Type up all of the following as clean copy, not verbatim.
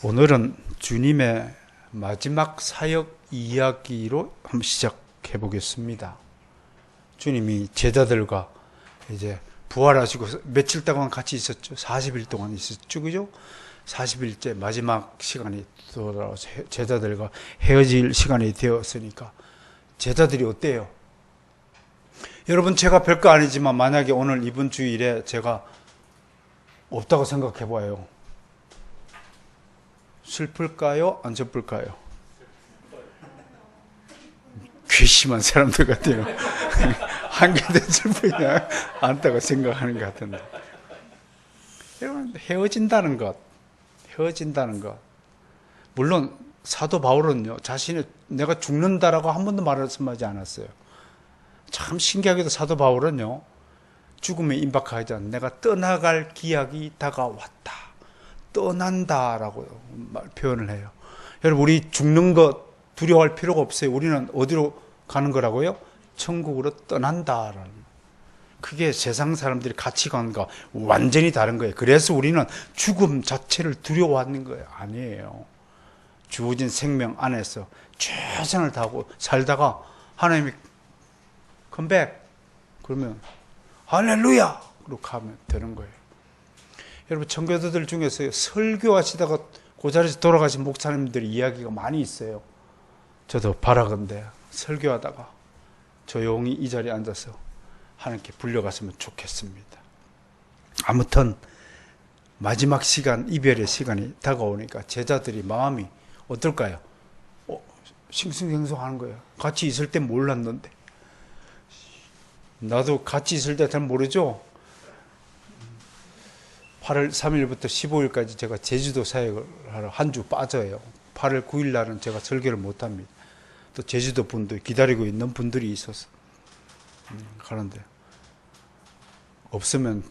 오늘은 주님의 마지막 사역 이야기로 한번 시작해 보겠습니다. 주님이 제자들과 이제 부활하시고 며칠 동안 같이 있었죠. 40일 동안 있었죠. 그죠? 40일째 마지막 시간이 돌아와서 제자들과 헤어질 시간이 되었으니까 제자들이 어때요? 여러분, 제가 별거 아니지만 만약에 오늘 이번 주일에 제가 없다고 생각해 봐요. 슬플까요? 안 슬플까요? 괘씸한 사람들 같아요. 한 개도 슬프지 않다고 생각하는 것 같은데. 여러분, 헤어진다는 것. 물론 사도 바울은요, 자신이 내가 죽는다라고 한 번도 말씀하지 않았어요. 참 신기하게도 사도 바울은요, 죽음에 임박하지 않아 내가 떠나갈 기약이 다가왔다. 떠난다라고 표현을 해요. 여러분, 우리 죽는 것 두려워할 필요가 없어요. 우리는 어디로 가는 거라고요? 천국으로 떠난다라는. 그게 세상 사람들이 가치관과 완전히 다른 거예요. 그래서 우리는 죽음 자체를 두려워하는 거예요. 아니에요. 주어진 생명 안에서 최선을 다하고 살다가 하나님이 컴백 그러면 할렐루야 그렇게 하면 되는 거예요. 여러분, 청교도들 중에서 설교하시다가 그 자리에서 돌아가신 목사님들의 이야기가 많이 있어요. 저도 바라건대 설교하다가 조용히 이 자리에 앉아서 하나님께 불려갔으면 좋겠습니다. 아무튼 마지막 시간, 이별의 시간이 다가오니까 제자들이 마음이 어떨까요? 싱숭생숭하는 거예요. 같이 있을 때 몰랐는데. 나도 같이 있을 때 잘 모르죠? 8월 3일부터 15일까지 제가 제주도 사역을 하러 한 주 빠져요. 8월 9일 날은 제가 설교를 못합니다. 또 제주도 분들 기다리고 있는 분들이 있어서 가는데 없으면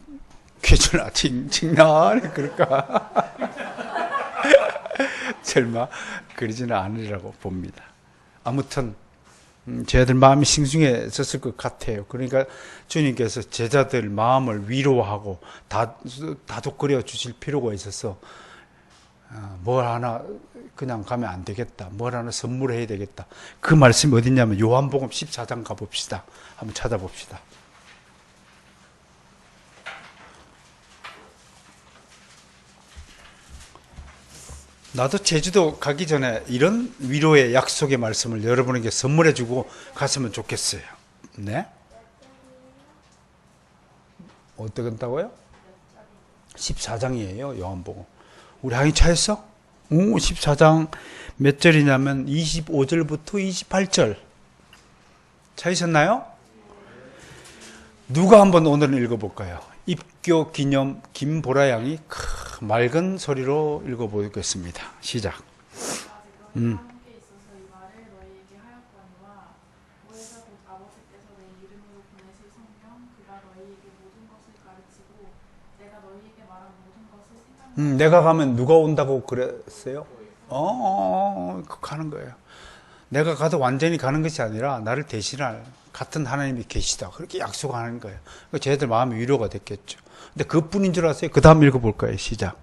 괜찮아 칭칭나네 그럴까? 설마 그러지는 않으리라고 봅니다. 아무튼 제자들 마음이 싱숭해졌을 것 같아요. 그러니까 주님께서 제자들 마음을 위로하고 다독거려 주실 필요가 있어서 뭘 하나 그냥 가면 안 되겠다. 뭘 하나 선물해야 되겠다. 그 말씀이 어딨냐면 요한복음 14장 가봅시다. 한번 찾아봅시다. 나도 제주도 가기 전에 이런 위로의 약속의 말씀을 여러분에게 선물해주고 갔으면 좋겠어요. 네? 어떻게 한다고요? 14장이에요, 요한복음. 우리 항이 차였어? 14장 몇 절이냐면 25절부터 28절. 차이셨나요? 누가 한번 오늘 읽어볼까요? 입교 기념 김보라 양이 맑은 소리로 읽어보겠습니다. 시작. 내가 가면 누가 온다고 그랬어요? 가는 거예요. 내가 가도 완전히 가는 것이 아니라 나를 대신할 같은 하나님이 계시다. 그렇게 약속하는 거예요. 쟤들 마음이 위로가 됐겠죠. 근데 그뿐인 줄 아세요? 그 다음 읽어볼까요? 시작.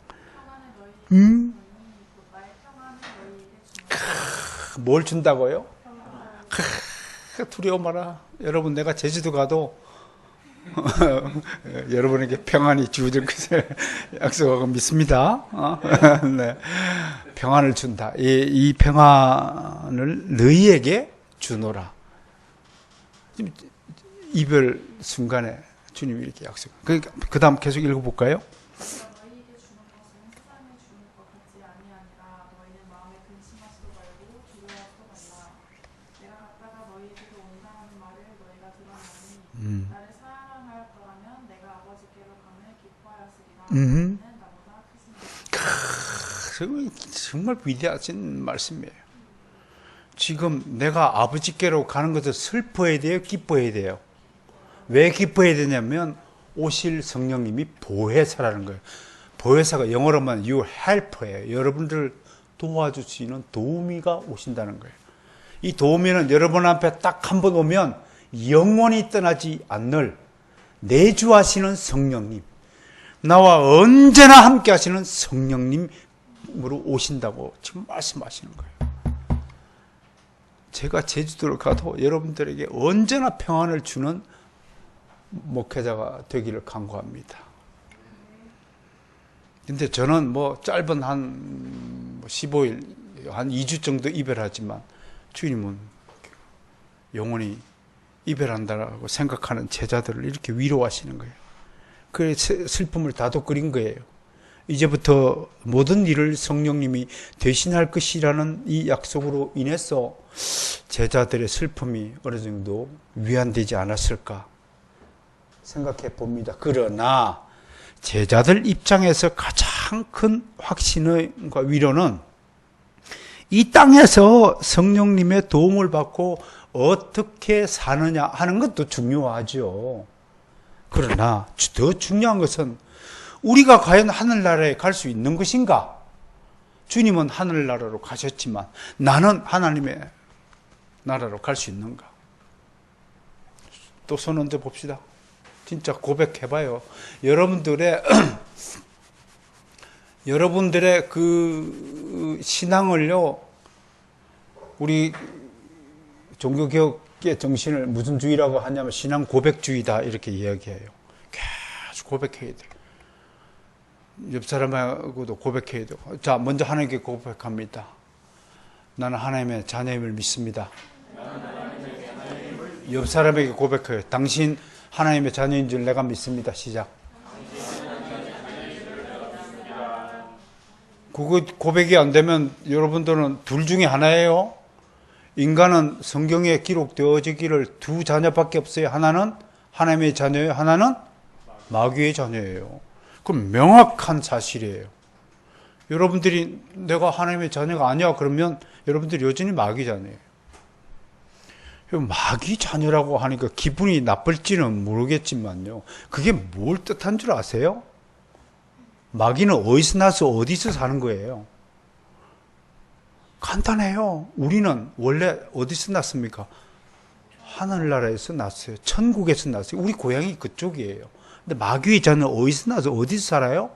뭘 준다고요? 두려워 마라. 여러분, 내가 제주도 가도 여러분에게 평안이 주어질 것을 약속하고 믿습니다. 네. 평안을 준다. 이 평안을 너희에게 주노라. 이별 순간에 주님이 이렇게 약속. 그러니까 그 다음 계속 읽어볼까요? 정말 위대하신 말씀이에요. 지금 내가 아버지께로 가는 것을 슬퍼해야 돼요? 기뻐해야 돼요? 왜 기뻐해야 되냐면 오실 성령님이 보혜사라는 거예요. 보혜사가 영어로 하면 you helper예요. 여러분들 도와주시는 도우미가 오신다는 거예요. 이 도우미는 여러분 앞에 딱 한 번 오면 영원히 떠나지 않을 내주하시는 성령님, 나와 언제나 함께 하시는 성령님 성령으로 오신다고 지금 말씀하시는 거예요. 제가 제주도를 가도 여러분들에게 언제나 평안을 주는 목회자가 되기를 간구합니다. 근데 저는 뭐 짧은 한 15일, 한 2주 정도 이별하지만 주님은 영원히 이별한다라고 생각하는 제자들을 이렇게 위로하시는 거예요. 그 슬픔을 다독거린 거예요. 이제부터 모든 일을 성령님이 대신할 것이라는 이 약속으로 인해서 제자들의 슬픔이 어느 정도 위안되지 않았을까 생각해 봅니다. 그러나 제자들 입장에서 가장 큰 확신과 위로는 이 땅에서 성령님의 도움을 받고 어떻게 사느냐 하는 것도 중요하죠. 그러나 더 중요한 것은 우리가 과연 하늘나라에 갈 수 있는 것인가? 주님은 하늘나라로 가셨지만 나는 하나님의 나라로 갈 수 있는가? 또 손 얹어 봅시다. 진짜 고백해봐요. 여러분들의 그 신앙을요, 우리 종교개혁의 정신을 무슨 주의라고 하냐면 신앙 고백주의다 이렇게 이야기해요. 계속 고백해야 돼요. 옆 사람하고도 고백해야 돼요. 자, 먼저 하나님께 고백합니다. 나는 하나님의 자녀임을 믿습니다. 옆 사람에게 고백해요. 당신 하나님의 자녀인 줄 내가 믿습니다. 시작. 그거 고백이 안 되면 여러분들은 둘 중에 하나예요. 인간은 성경에 기록되어지기를 두 자녀밖에 없어요. 하나는 하나님의 자녀예요. 하나는 마귀의 자녀예요. 그럼 명확한 사실이에요. 여러분들이 내가 하나님의 자녀가 아니야 그러면 여러분들이 여전히 마귀 자녀예요. 마귀 자녀라고 하니까 기분이 나쁠지는 모르겠지만요. 그게 뭘 뜻한 줄 아세요? 마귀는 어디서 나서 어디서 사는 거예요? 간단해요. 우리는 원래 어디서 났습니까? 하늘나라에서 났어요. 천국에서 났어요. 우리 고향이 그쪽이에요. 근데 마귀의 자녀는 어디서 나서 어디서 살아요?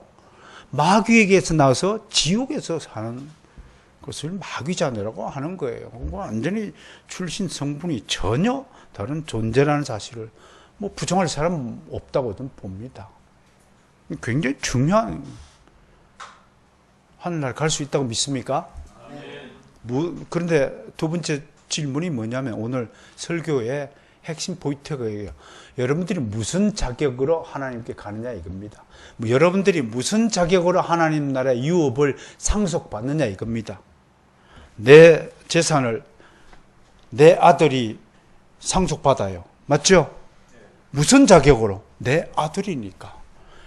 마귀에게서 나와서 지옥에서 사는 것을 마귀 자녀라고 하는 거예요. 완전히 출신 성분이 전혀 다른 존재라는 사실을 뭐 부정할 사람은 없다고 좀 봅니다. 굉장히 중요한 하늘나라 갈 수 있다고 믿습니까? 그런데 두 번째 질문이 뭐냐면 오늘 설교의 핵심 포인트가 이거예요. 여러분들이 무슨 자격으로 하나님께 가느냐 이겁니다. 여러분들이 무슨 자격으로 하나님 나라의 유업을 상속받느냐 이겁니다. 내 재산을 내 아들이 상속받아요. 맞죠? 무슨 자격으로? 내 아들이니까.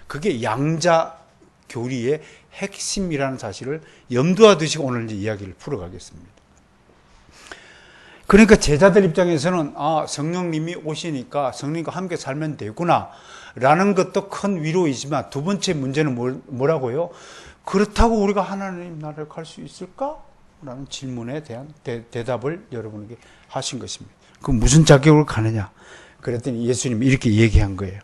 그게 양자 교리의 핵심이라는 사실을 염두에 두시고 오늘 이제 이야기를 풀어가겠습니다. 그러니까 제자들 입장에서는 성령님이 오시니까 성령님과 함께 살면 되구나 라는 것도 큰 위로이지만 두 번째 문제는 뭐라고요? 그렇다고 우리가 하나님 나라에 갈 수 있을까? 라는 질문에 대한 대답을 여러분에게 하신 것입니다. 그럼 무슨 자격으로 가느냐? 그랬더니 예수님이 이렇게 얘기한 거예요.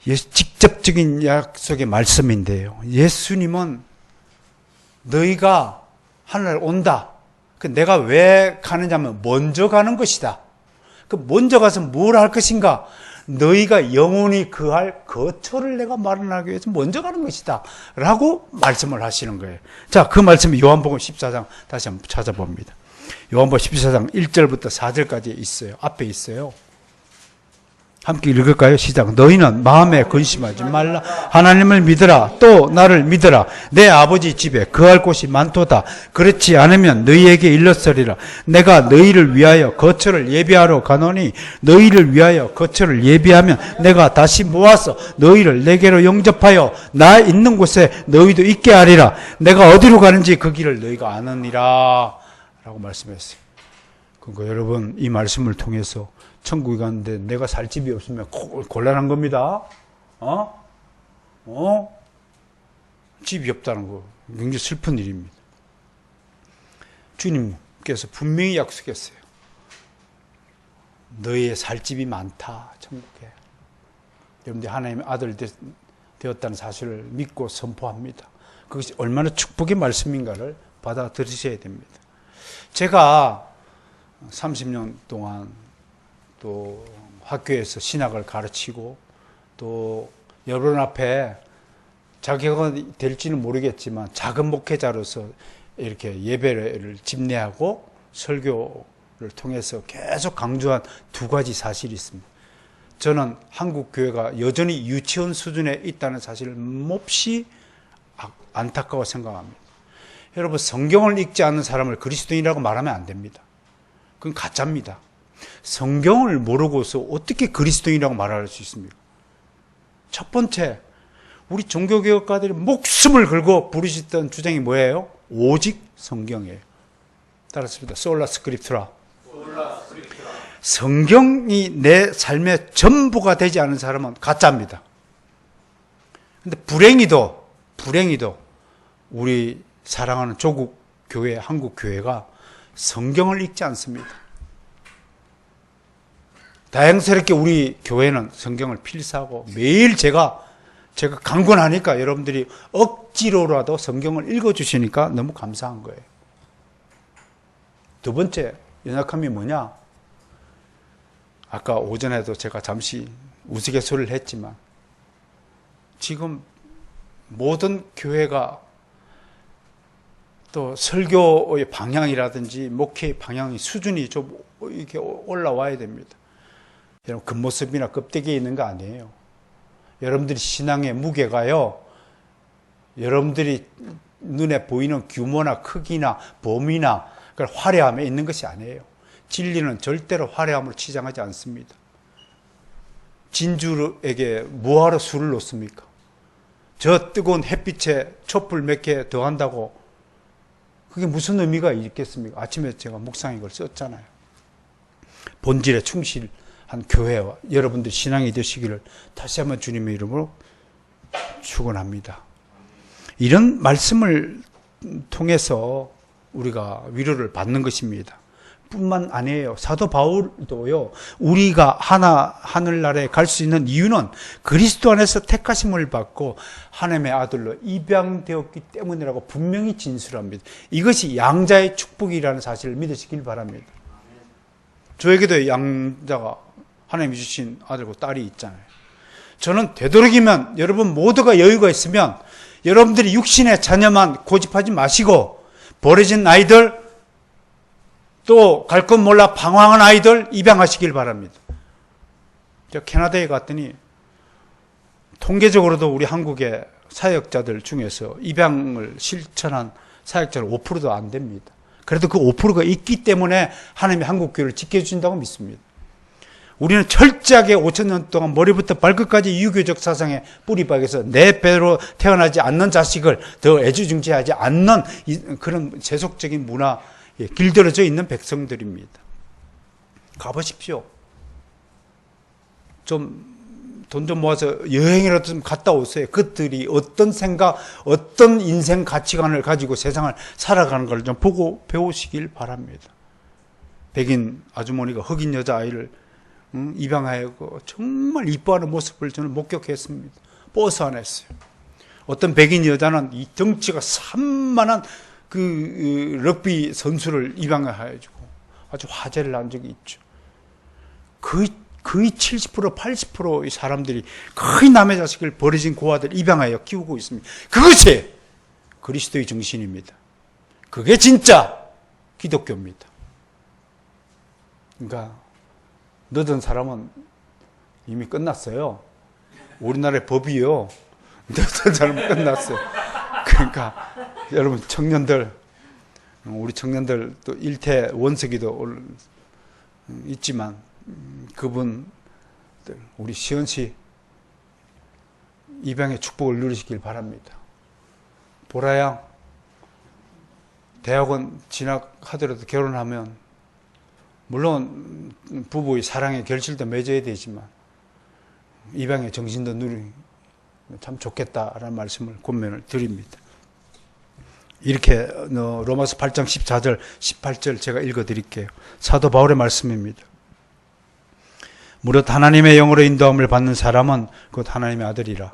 직접적인 약속의 말씀인데요. 예수님은 너희가 하늘나라에 온다. 내가 왜 가느냐면 먼저 가는 것이다. 먼저 가서 뭘 할 것인가? 너희가 영원히 거할 거처를 내가 마련하기 위해서 먼저 가는 것이다. 라고 말씀을 하시는 거예요. 자, 그 말씀이 요한복음 14장 다시 한번 찾아봅니다. 요한복음 14장 1절부터 4절까지 있어요. 앞에 있어요. 함께 읽을까요? 시작. 너희는 마음에 근심하지 말라. 하나님을 믿으라. 또 나를 믿으라. 내 아버지 집에 거할 곳이 많도다. 그렇지 않으면 너희에게 일렀으리라. 내가 너희를 위하여 거처를 예비하러 가노니 너희를 위하여 거처를 예비하면 내가 다시 모아서 너희를 내게로 영접하여 나 있는 곳에 너희도 있게 하리라. 내가 어디로 가는지 그 길을 너희가 아느니라. 라고 말씀했어요. 그러니까 여러분 이 말씀을 통해서 천국에 갔는데 내가 살 집이 없으면 곤란한 겁니다. 집이 없다는 거 굉장히 슬픈 일입니다. 주님께서 분명히 약속했어요. 너희의 살 집이 많다. 천국에. 여러분들이 하나님의 아들 되었다는 사실을 믿고 선포합니다. 그것이 얼마나 축복의 말씀인가를 받아들이셔야 됩니다. 제가 30년 동안 또 학교에서 신학을 가르치고 또 여러분 앞에 자격은 될지는 모르겠지만 작은 목회자로서 이렇게 예배를 집례하고 설교를 통해서 계속 강조한 두 가지 사실이 있습니다. 저는 한국 교회가 여전히 유치원 수준에 있다는 사실을 몹시 안타까워 생각합니다. 여러분, 성경을 읽지 않는 사람을 그리스도인이라고 말하면 안 됩니다. 그건 가짜입니다. 성경을 모르고서 어떻게 그리스도인이라고 말할 수 있습니까? 첫 번째, 우리 종교개혁가들이 목숨을 걸고 부르셨던 주장이 뭐예요? 오직 성경이에요. 따랐습니다. 솔라 스크립투라. 성경이 내 삶의 전부가 되지 않은 사람은 가짜입니다. 근데 불행히도 우리 사랑하는 조국 교회, 한국 교회가 성경을 읽지 않습니다. 다행스럽게 우리 교회는 성경을 필사하고 매일 제가 강권하니까 여러분들이 억지로라도 성경을 읽어주시니까 너무 감사한 거예요. 두 번째 연약함이 뭐냐? 아까 오전에도 제가 잠시 우스갯소리를 했지만 지금 모든 교회가 또 설교의 방향이라든지 목회의 방향이 수준이 좀 이렇게 올라와야 됩니다. 여러분, 겉모습이나 껍데기에 있는 거 아니에요. 여러분들이 신앙의 무게가요, 여러분들이 눈에 보이는 규모나 크기나 범위나 화려함에 있는 것이 아니에요. 진리는 절대로 화려함으로 치장하지 않습니다. 진주에게 뭐하러 술을 놓습니까? 저 뜨거운 햇빛에 촛불 몇 개 더 한다고 그게 무슨 의미가 있겠습니까? 아침에 제가 묵상에 이걸 썼잖아요. 본질에 충실한 교회와 여러분들 신앙이 되시기를 다시 한번 주님의 이름으로 축원합니다. 이런 말씀을 통해서 우리가 위로를 받는 것입니다. 뿐만 아니에요. 사도 바울도요, 우리가 하늘나라에 갈 수 있는 이유는 그리스도 안에서 택하심을 받고 하나님의 아들로 입양되었기 때문이라고 분명히 진술합니다. 이것이 양자의 축복이라는 사실을 믿으시길 바랍니다. 저에게도 양자가 하나님이 주신 아들과 딸이 있잖아요. 저는 되도록이면 여러분 모두가 여유가 있으면 여러분들이 육신의 자녀만 고집하지 마시고 버려진 아이들, 또 갈 것 몰라 방황한 아이들 입양하시길 바랍니다. 제가 캐나다에 갔더니 통계적으로도 우리 한국의 사역자들 중에서 입양을 실천한 사역자는 5%도 안 됩니다. 그래도 그 5%가 있기 때문에 하나님이 한국 교회를 지켜주신다고 믿습니다. 우리는 철저하게 5,000년 동안 머리부터 발끝까지 유교적 사상에 뿌리박여서 내 배로 태어나지 않는 자식을 더 애지중지하지 않는 그런 세속적인 문화에 길들여져 있는 백성들입니다. 가보십시오. 좀 돈 좀 모아서 여행이라도 좀 갔다 오세요. 그들이 어떤 생각, 어떤 인생 가치관을 가지고 세상을 살아가는 걸 좀 보고 배우시길 바랍니다. 백인 아주머니가 흑인 여자아이를 입양하고 정말 이뻐하는 모습을 저는 목격했습니다. 버스 안에서요. 어떤 백인 여자는 이 덩치가 산만한 그 럭비 선수를 입양해가지고 아주 화제를 난 적이 있죠. 거의 70%, 80%의 사람들이 거의 남의 자식을 버려진 고아들 입양하여 키우고 있습니다. 그것이 그리스도의 정신입니다. 그게 진짜 기독교입니다. 그러니까 늦은 사람은 이미 끝났어요. 우리나라의 법이요. 늦은 사람은 끝났어요. 그러니까 여러분 청년들, 우리 청년들 또 일태 원석이도 있지만 그분들 우리 시恩씨 입양의 축복을 누리시길 바랍니다. 보라양 대학원 진학하더라도 결혼하면 물론 부부의 사랑의 결실도 맺어야 되지만 입양의 정신도 누리면 참 좋겠다라는 말씀을 권면을 드립니다. 이렇게 로마서 8장 14절 18절 제가 읽어드릴게요. 사도 바울의 말씀입니다. 무릇 하나님의 영으로 인도함을 받는 사람은 곧 하나님의 아들이라.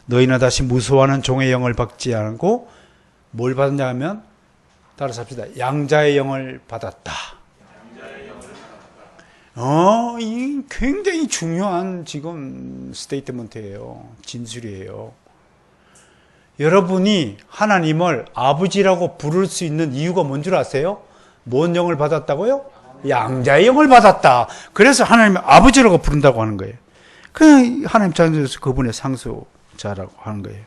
너희는 다시 무수하는 종의 영을 받지 않고 뭘 받았냐 하면 따라서 합시다. 양자의 영을 받았다. 이 굉장히 중요한 지금 스테이트먼트예요. 진술이에요. 여러분이 하나님을 아버지라고 부를 수 있는 이유가 뭔 줄 아세요? 뭔 영을 받았다고요? 양자의 영을 받았다. 그래서 하나님을 아버지라고 부른다고 하는 거예요. 그 하나님 자녀에서 그분의 상수자라고 하는 거예요.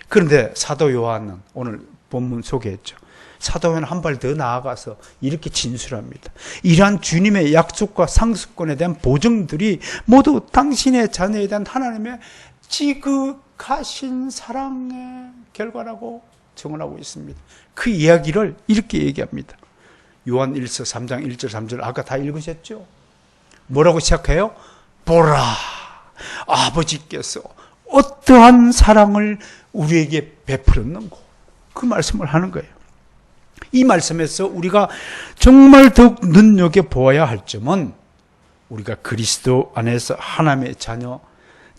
그런데 사도 요한은 오늘 본문 소개했죠. 사도 요한은 한 발 더 나아가서 이렇게 진술합니다. 이러한 주님의 약속과 상수권에 대한 보증들이 모두 당신의 자녀에 대한 하나님의 지극하신 사랑의 결과라고 증언하고 있습니다. 그 이야기를 이렇게 얘기합니다. 요한 1서 3장 1절 3절 아까 다 읽으셨죠? 뭐라고 시작해요? 보라, 아버지께서 어떠한 사랑을 우리에게 베풀었는고, 그 말씀을 하는 거예요. 이 말씀에서 우리가 정말 더욱 눈여겨보아야 할 점은 우리가 그리스도 안에서 하나님의 자녀,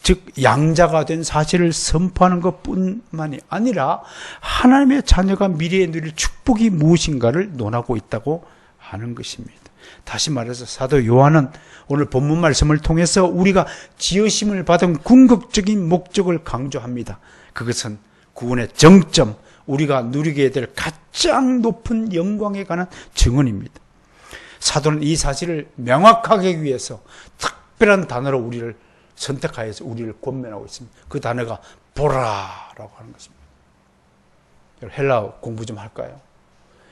즉 양자가 된 사실을 선포하는 것뿐만이 아니라 하나님의 자녀가 미래에 누릴 축복이 무엇인가를 논하고 있다고 하는 것입니다. 다시 말해서 사도 요한은 오늘 본문 말씀을 통해서 우리가 지으심을 받은 궁극적인 목적을 강조합니다. 그것은 구원의 정점, 우리가 누리게 될 가장 높은 영광에 관한 증언입니다. 사도는 이 사실을 명확하게 하기 위해서 특별한 단어로 우리를 선택하여서 우리를 권면하고 있습니다. 그 단어가 보라라고 하는 것입니다. 헬라어 공부 좀 할까요?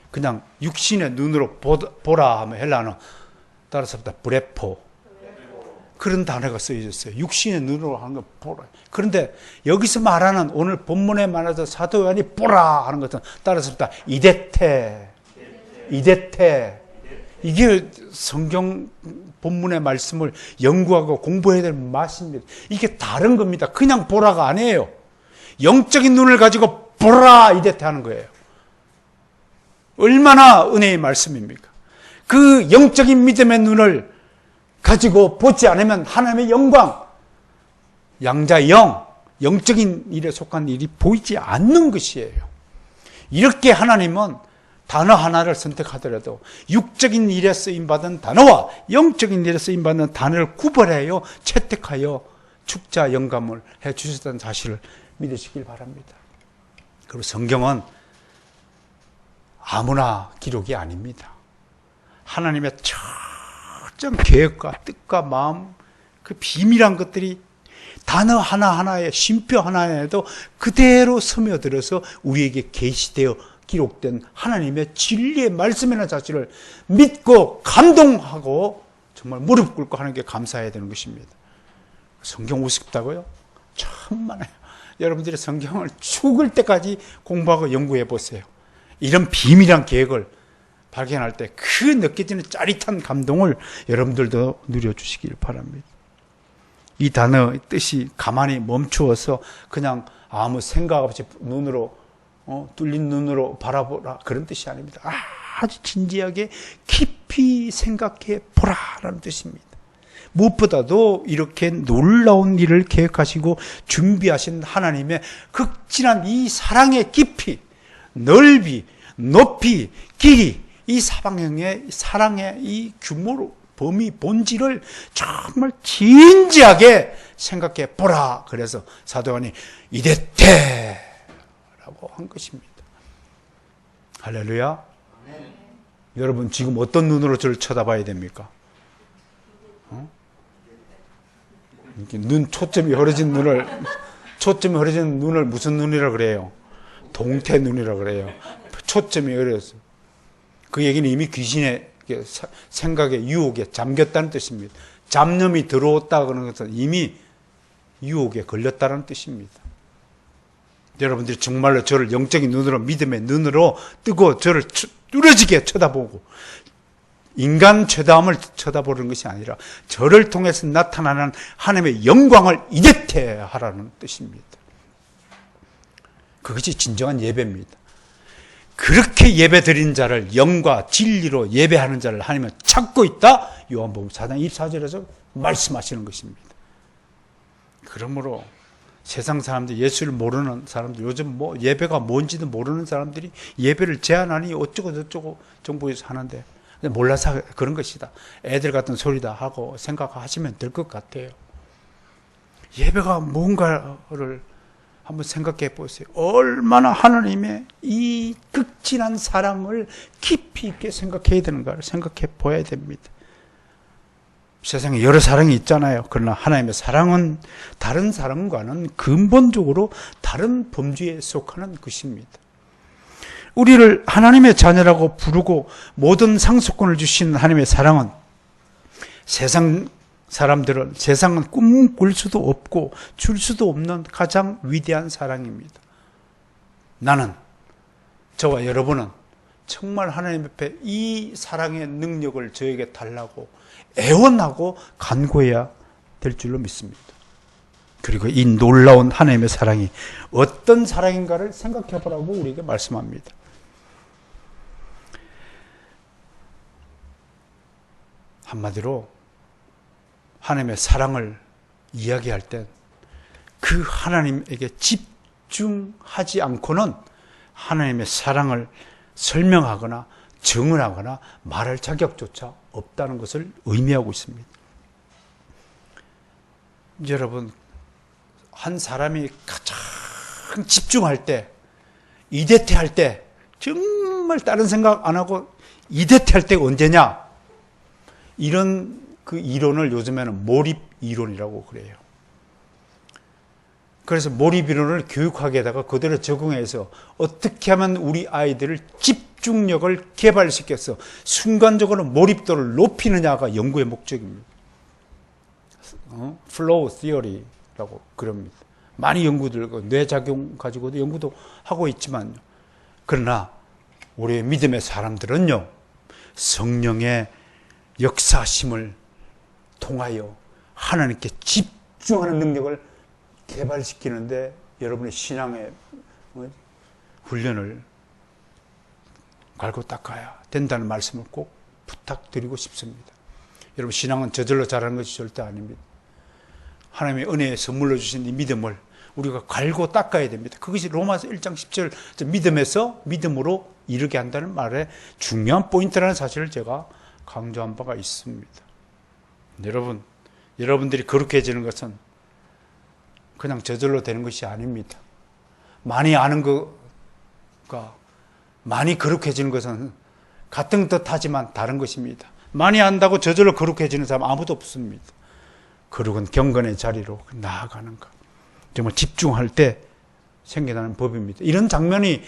그냥 육신의 눈으로 보라 하면 헬라어는 따라서 브레포, 그런 단어가 쓰여졌어요. 육신의 눈으로 하는 건 보라. 그런데 여기서 말하는 오늘 본문에 말하는 사도 요한이 보라 하는 것은 따라서 이데테. 이게 성경 본문의 말씀을 연구하고 공부해야 될 맛입니다. 이게 다른 겁니다. 그냥 보라가 아니에요. 영적인 눈을 가지고 보라 이데테 하는 거예요. 얼마나 은혜의 말씀입니까? 그 영적인 믿음의 눈을 가지고 보지 않으면 하나님의 영광, 양자의 영, 영적인 일에 속한 일이 보이지 않는 것이에요. 이렇게 하나님은 단어 하나를 선택하더라도 육적인 일에 쓰임받은 단어와 영적인 일에 쓰임받는 단어를 구별하여 채택하여 축자 영감을 해 주셨다는 사실을 믿으시길 바랍니다. 그리고 성경은 아무나 기록이 아닙니다. 하나님의 철저한 계획과 뜻과 마음, 그 비밀한 것들이 단어 하나하나에, 쉼표 하나에도 그대로 스며들어서 우리에게 계시되어 기록된 하나님의 진리의 말씀이라는 사실을 믿고 감동하고 정말 무릎 꿇고 하는 게 감사해야 되는 것입니다. 성경 우습다고요? 참 많아요. 여러분들이 성경을 죽을 때까지 공부하고 연구해 보세요. 이런 비밀한 계획을 발견할 때 그 느껴지는 짜릿한 감동을 여러분들도 누려주시길 바랍니다. 이 단어의 뜻이 가만히 멈추어서 그냥 아무 생각 없이 눈으로 뚫린 눈으로 바라보라, 그런 뜻이 아닙니다. 아주 진지하게 깊이 생각해 보라라는 뜻입니다. 무엇보다도 이렇게 놀라운 일을 계획하시고 준비하신 하나님의 극진한 이 사랑의 깊이, 넓이, 높이, 길이, 이 사방형의 사랑의 이 규모로 범위, 본질을 정말 진지하게 생각해 보라. 그래서 사도 요한이 이데테 라고 한 것입니다. 할렐루야. 여러분 지금 어떤 눈으로 저를 쳐다봐야 됩니까? 눈 초점이 흐려진 눈을 무슨 눈이라 그래요? 동태 눈이라 그래요. 초점이 흐려서. 그 얘기는 이미 귀신의 생각의 유혹에 잠겼다는 뜻입니다. 잡념이 들어왔다 그러는 것은 이미 유혹에 걸렸다는 뜻입니다. 여러분들이 정말로 저를 영적인 눈으로, 믿음의 눈으로 뜨고 저를 뚫어지게 쳐다보고 인간 죄다움을 쳐다보는 것이 아니라 저를 통해서 나타나는 하나님의 영광을 이데테하라는 뜻입니다. 그것이 진정한 예배입니다. 그렇게 예배드린 자를 영과 진리로 예배하는 자를 하나님은 찾고 있다. 요한복음 4장 24절에서 말씀하시는 것입니다. 그러므로 세상 사람들, 예수를 모르는 사람들, 요즘 뭐 예배가 뭔지도 모르는 사람들이 예배를 제한하니 어쩌고 저쩌고 정부에서 하는데 몰라서 그런 것이다. 애들 같은 소리다 하고 생각하시면 될 것 같아요. 예배가 뭔가를 한번 생각해 보세요. 얼마나 하나님의 이 극진한 사랑을 깊이 있게 생각해야 되는가를 생각해 보아야 됩니다. 세상에 여러 사랑이 있잖아요. 그러나 하나님의 사랑은 다른 사랑과는 근본적으로 다른 범주에 속하는 것입니다. 우리를 하나님의 자녀라고 부르고 모든 상속권을 주신 하나님의 사랑은 세상은 꿈꿀 수도 없고 줄 수도 없는 가장 위대한 사랑입니다. 나는, 저와 여러분은 정말 하나님 앞에 이 사랑의 능력을 저에게 달라고 애원하고 간구해야 될 줄로 믿습니다. 그리고 이 놀라운 하나님의 사랑이 어떤 사랑인가를 생각해 보라고 우리에게 말씀합니다. 한마디로 하나님의 사랑을 이야기할 땐 그 하나님에게 집중하지 않고는 하나님의 사랑을 설명하거나 증언하거나 말할 자격조차 없다는 것을 의미하고 있습니다. 여러분, 한 사람이 가장 집중할 때, 이대퇴할 때, 정말 다른 생각 안 하고 이대퇴할 때가 언제냐? 이런 그 이론을 요즘에는 몰입 이론이라고 그래요. 그래서 몰입 이론을 교육학에다가 그대로 적용해서 어떻게 하면 우리 아이들을 집중력을 개발시켜서 순간적으로 몰입도를 높이느냐가 연구의 목적입니다. 플로우 시어리라고 그럽니다. 많이 연구들, 뇌작용 가지고도 연구도 하고 있지만요. 그러나 우리의 믿음의 사람들은요, 성령의 역사심을 통하여 하나님께 집중하는 능력을 개발시키는데 여러분의 신앙의 훈련을 갈고 닦아야 된다는 말씀을 꼭 부탁드리고 싶습니다. 여러분, 신앙은 저절로 자라는 것이 절대 아닙니다. 하나님의 은혜에 선물로 주신 이 믿음을 우리가 갈고 닦아야 됩니다. 그것이 로마서 1장 10절 믿음에서 믿음으로 이르게 한다는 말의 중요한 포인트라는 사실을 제가 강조한 바가 있습니다. 여러분들이 거룩해지는 것은 그냥 저절로 되는 것이 아닙니다. 많이 아는 것과 많이 거룩해지는 것은 같은 듯하지만 다른 것입니다. 많이 안다고 저절로 거룩해지는 사람 아무도 없습니다. 거룩은 경건의 자리로 나아가는 것. 정말 집중할 때 생겨나는 법입니다. 이런 장면이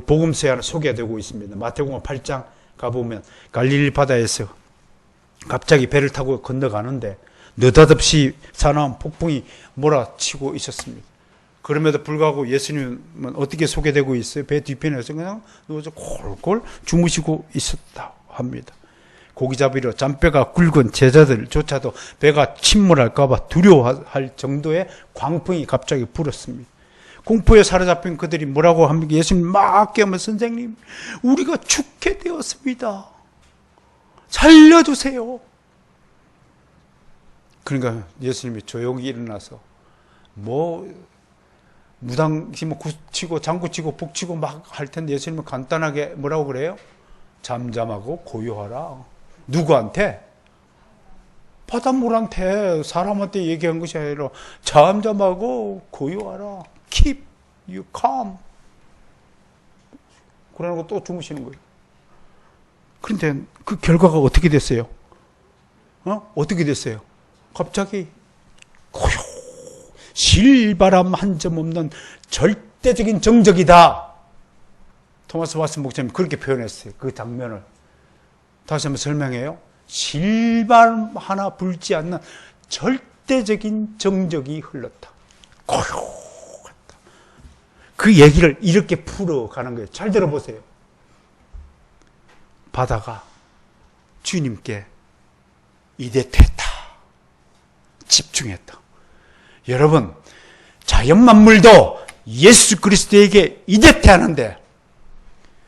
복음서에 하나 소개되고 있습니다. 마태복음 8장 가보면 갈릴리 바다에서 갑자기 배를 타고 건너가는데 느닷없이 사나운 폭풍이 몰아치고 있었습니다. 그럼에도 불구하고 예수님은 어떻게 소개되고 있어요? 배 뒤편에서 그냥 누워서 골골 주무시고 있었다고 합니다. 고기 잡이로 잔뼈가 굵은 제자들조차도 배가 침몰할까봐 두려워할 정도의 광풍이 갑자기 불었습니다. 공포에 사로잡힌 그들이 뭐라고 합니까? 예수님 막 깨우면, 선생님, 우리가 죽게 되었습니다. 살려주세요. 그러니까 예수님이 조용히 일어나서 무당 치고 장구치고 북치고 막 할 텐데 예수님은 간단하게 뭐라고 그래요? 잠잠하고 고요하라. 누구한테? 바닷물한테, 사람한테 얘기한 것이 아니라 잠잠하고 고요하라. Keep you calm. 그러고 또 주무시는 거예요. 그런데 그 결과가 어떻게 됐어요? 어떻게 됐어요? 갑자기 실바람 한 점 없는 절대적인 정적이다. 토마스 왓슨 목사님 그렇게 표현했어요. 그 장면을. 다시 한번 설명해요. 실바람 하나 불지 않는 절대적인 정적이 흘렀다. 고요하다. 그 얘기를 이렇게 풀어가는 거예요. 잘 들어보세요. 바다가 주님께 이대퇴했다. 집중했다. 여러분, 자연 만물도 예수 그리스도에게 이대퇴하는데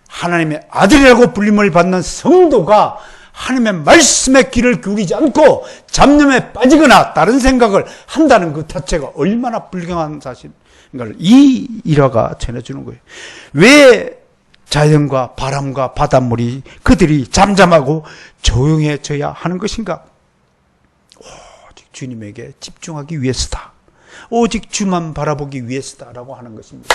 하나님의 아들이라고 불림을 받는 성도가 하나님의 말씀에 귀를 기울이지 않고 잡념에 빠지거나 다른 생각을 한다는 그 자체가 얼마나 불경한 사실인가를 이 일화가 전해주는 거예요. 왜 자연과 바람과 바닷물이 그들이 잠잠하고 조용해져야 하는 것인가? 오직 주님에게 집중하기 위해서다. 오직 주만 바라보기 위해서다라고 하는 것입니다.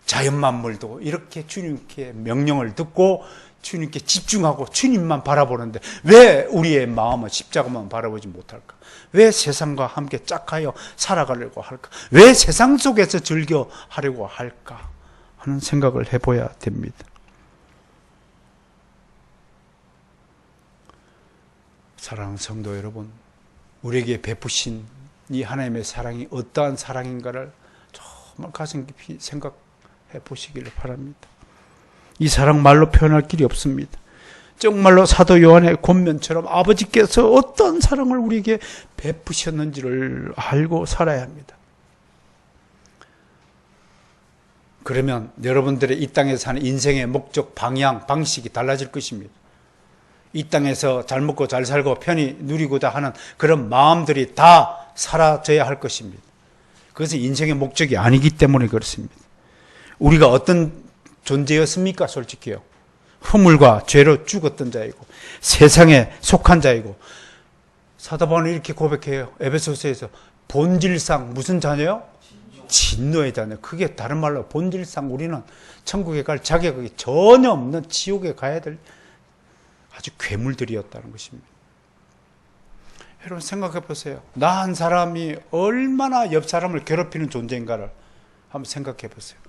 자연 만물도 이렇게 주님께 명령을 듣고 주님께 집중하고 주님만 바라보는데 왜 우리의 마음은 십자가만 바라보지 못할까? 왜 세상과 함께 짝하여 살아가려고 할까? 왜 세상 속에서 즐겨 하려고 할까? 하는 생각을 해봐야 됩니다. 사랑하는 성도 여러분, 우리에게 베푸신 이 하나님의 사랑이 어떠한 사랑인가를 정말 가슴 깊이 생각해 보시기를 바랍니다. 이 사랑 말로 표현할 길이 없습니다. 정말로 사도 요한의 권면처럼 아버지께서 어떤 사랑을 우리에게 베푸셨는지를 알고 살아야 합니다. 그러면 여러분들의 이 땅에서 사는 인생의 목적, 방향, 방식이 달라질 것입니다. 이 땅에서 잘 먹고 잘 살고 편히 누리고자 하는 그런 마음들이 다 사라져야 할 것입니다. 그것은 인생의 목적이 아니기 때문에 그렇습니다. 우리가 어떤 존재였습니까? 솔직히요. 허물과 죄로 죽었던 자이고 세상에 속한 자이고 사도 바울은 이렇게 고백해요. 에베소서에서 본질상 무슨 자녀요? 진노의 자녀. 그게 다른 말로 본질상 우리는 천국에 갈 자격이 전혀 없는 지옥에 가야 될 아주 괴물들이었다는 것입니다. 여러분 생각해 보세요. 나 한 사람이 얼마나 옆 사람을 괴롭히는 존재인가를 한번 생각해 보세요.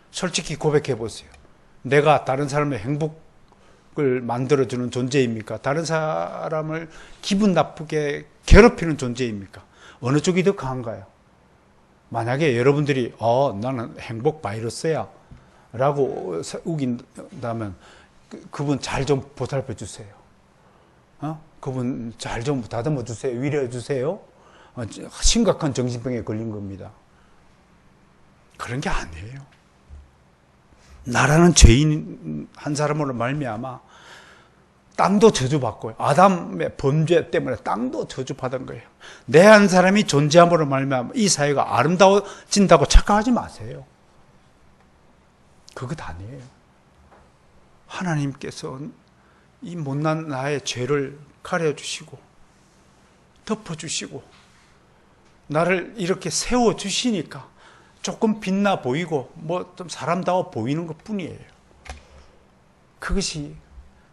솔직히 고백해 보세요. 내가 다른 사람의 행복을 만들어주는 존재입니까? 다른 사람을 기분 나쁘게 괴롭히는 존재입니까? 어느 쪽이 더 강한가요? 만약에 여러분들이 나는 행복 바이러스야 라고 우긴다면 그분 잘 좀 보살펴 주세요. 그분 잘 좀 다듬어 주세요. 위로해 주세요. 심각한 정신병에 걸린 겁니다. 그런 게 아니에요. 나라는 죄인 한 사람으로 말미암아 땅도 저주받고요. 아담의 범죄 때문에 땅도 저주받은 거예요. 내 한 사람이 존재함으로 말미암아 이 사회가 아름다워진다고 착각하지 마세요. 그것 아니에요. 하나님께서 이 못난 나의 죄를 가려주시고 덮어주시고 나를 이렇게 세워주시니까 조금 빛나 보이고 뭐 좀 사람다워 보이는 것 뿐이에요. 그것이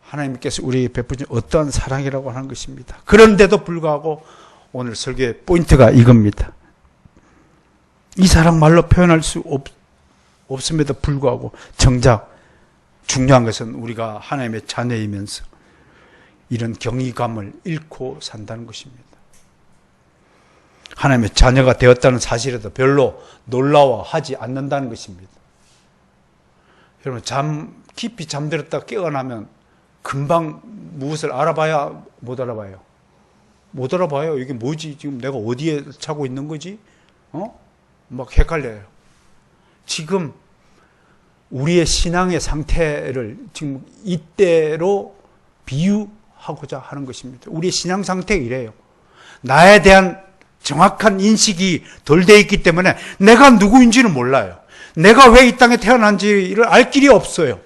하나님께서 우리에게 베푸신 어떠한 사랑이라고 하는 것입니다. 그런데도 불구하고 오늘 설교의 포인트가 이겁니다. 이 사랑 말로 표현할 수 없음에도 불구하고 정작 중요한 것은 우리가 하나님의 자녀이면서 이런 경이감을 잃고 산다는 것입니다. 하나님의 자녀가 되었다는 사실에도 별로 놀라워하지 않는다는 것입니다. 여러분 깊이 잠들었다 깨어나면 금방 무엇을 알아봐야 못 알아봐요? 못 알아봐요. 이게 뭐지? 지금 내가 어디에 차고 있는 거지? 막 헷갈려요. 지금 우리의 신앙의 상태를 지금 이때로 비유하고자 하는 것입니다. 우리의 신앙 상태가 이래요. 나에 대한 정확한 인식이 덜 돼 있기 때문에 내가 누구인지는 몰라요. 내가 왜 이 땅에 태어난지를 알 길이 없어요.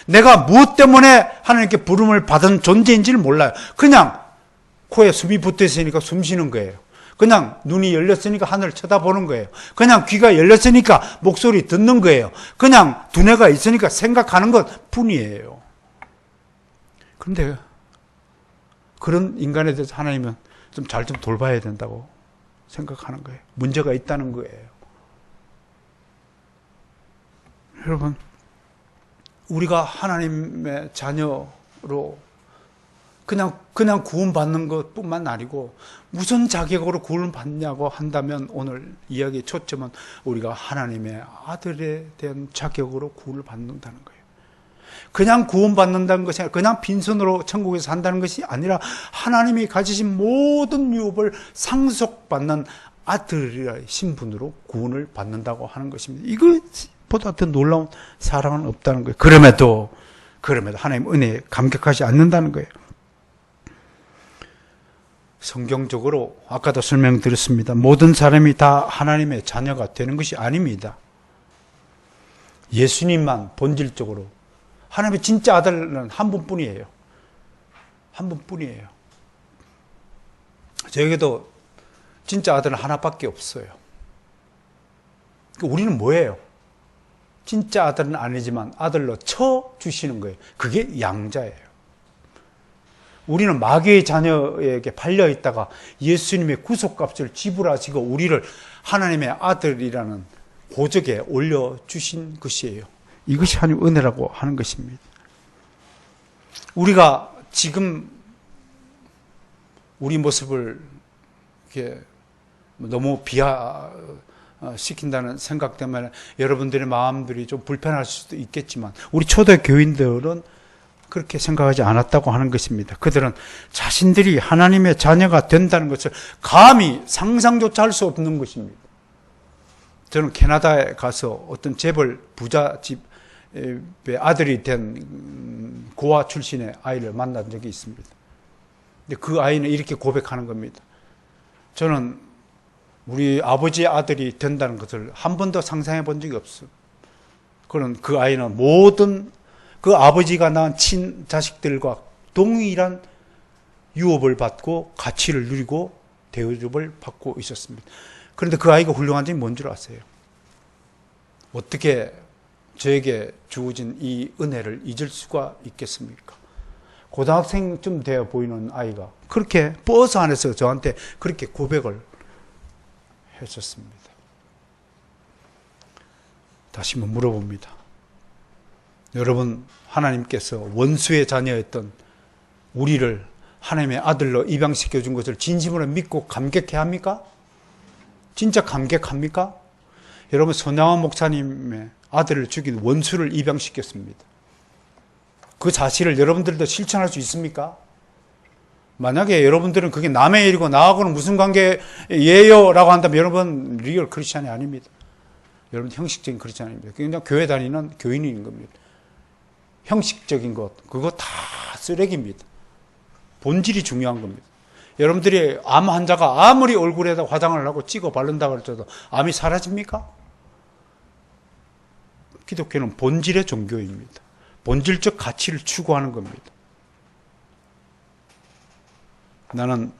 내가 무엇 때문에 하나님께 부름을 받은 존재인지를 몰라요. 그냥 코에 숨이 붙어 있으니까 숨 쉬는 거예요. 그냥 눈이 열렸으니까 하늘을 쳐다보는 거예요. 그냥 귀가 열렸으니까 목소리 듣는 거예요. 그냥 두뇌가 있으니까 생각하는 것 뿐이에요. 그런데 그런 인간에 대해서 하나님은 좀 잘 좀 돌봐야 된다고 생각하는 거예요. 문제가 있다는 거예요. 여러분, 우리가 하나님의 자녀로 그냥 구원받는 것뿐만 아니고 무슨 자격으로 구원받냐고 한다면 오늘 이야기의 초점은 우리가 하나님의 아들에 대한 자격으로 구원을 받는다는 거예요. 그냥 구원받는다는 것이 아니라 그냥 빈손으로 천국에서 산다는 것이 아니라 하나님이 가지신 모든 유업을 상속받는 아들의 신분으로 구원을 받는다고 하는 것입니다. 이것보다 더 놀라운 사랑은 없다는 거예요. 그럼에도 하나님 은혜에 감격하지 않는다는 거예요. 성경적으로 아까도 설명드렸습니다. 모든 사람이 다 하나님의 자녀가 되는 것이 아닙니다. 예수님만 본질적으로 하나님의 진짜 아들은 한 분뿐이에요. 한 분뿐이에요. 저에게도 진짜 아들은 하나밖에 없어요. 우리는 뭐예요? 진짜 아들은 아니지만 아들로 쳐 주시는 거예요. 그게 양자예요. 우리는 마귀의 자녀에게 팔려 있다가 예수님의 구속값을 지불하시고 우리를 하나님의 아들이라는 고적에 올려주신 것이에요. 이것이 하나님의 은혜라고 하는 것입니다. 우리가 지금 우리 모습을 이렇게 너무 비하시킨다는 생각 때문에 여러분들의 마음들이 좀 불편할 수도 있겠지만 우리 초대 교인들은 그렇게 생각하지 않았다고 하는 것입니다. 그들은 자신들이 하나님의 자녀가 된다는 것을 감히 상상조차 할 수 없는 것입니다. 저는 캐나다에 가서 어떤 재벌 부자 집의 아들이 된 고아 출신의 아이를 만난 적이 있습니다. 근데 그 아이는 이렇게 고백하는 겁니다. 저는 우리 아버지의 아들이 된다는 것을 한 번도 상상해 본 적이 없어요. 그런 그 아이는 모든 그 아버지가 낳은 친자식들과 동일한 유업을 받고 가치를 누리고 대우를 받고 있었습니다. 그런데 그 아이가 훌륭한 점이 뭔 줄 아세요? 어떻게 저에게 주어진 이 은혜를 잊을 수가 있겠습니까? 고등학생쯤 되어 보이는 아이가 그렇게 버스 안에서 저한테 그렇게 고백을 했었습니다. 다시 한번 물어봅니다. 여러분, 하나님께서 원수의 자녀였던 우리를 하나님의 아들로 입양시켜 준 것을 진심으로 믿고 감격해 합니까? 진짜 감격합니까? 여러분, 손양원 목사님의 아들을 죽인 원수를 입양시켰습니다. 그 사실을 여러분들도 실천할 수 있습니까? 만약에 여러분들은 그게 남의 일이고 나하고는 무슨 관계예요? 라고 한다면 여러분 리얼 크리스찬이 아닙니다. 여러분 형식적인 크리스찬입니다. 그냥 교회 다니는 교인인 겁니다. 형식적인 것, 그거 다 쓰레기입니다. 본질이 중요한 겁니다. 여러분들이 암 환자가 아무리 얼굴에다 화장을 하고 찍어 바른다고 해도 암이 사라집니까? 기독교는 본질의 종교입니다. 본질적 가치를 추구하는 겁니다. 나는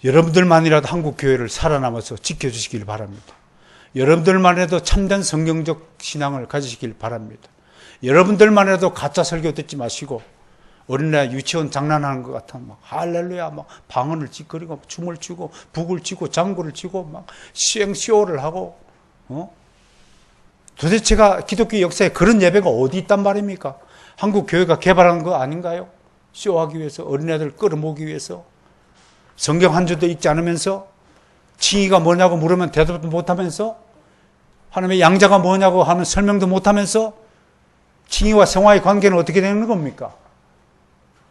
여러분들만이라도 한국 교회를 살아남아서 지켜주시길 바랍니다. 여러분들만 해도 참된 성경적 신앙을 가지시길 바랍니다. 여러분들만 해도 가짜 설교 듣지 마시고 어린애 유치원 장난하는 것 같아 막 할렐루야 막 방언을 찌꺼리고 춤을 추고 북을 치고 장구를 치고 막 시행시오를 하고 도대체가 기독교 역사에 그런 예배가 어디 있단 말입니까? 한국 교회가 개발한 거 아닌가요? 쇼하기 위해서 어린애들 끌어모으기 위해서 성경 한 줄도 읽지 않으면서 칭의가 뭐냐고 물으면 대답도 못하면서 하나님의 양자가 뭐냐고 하면 설명도 못하면서 칭의와 성화의 관계는 어떻게 되는 겁니까?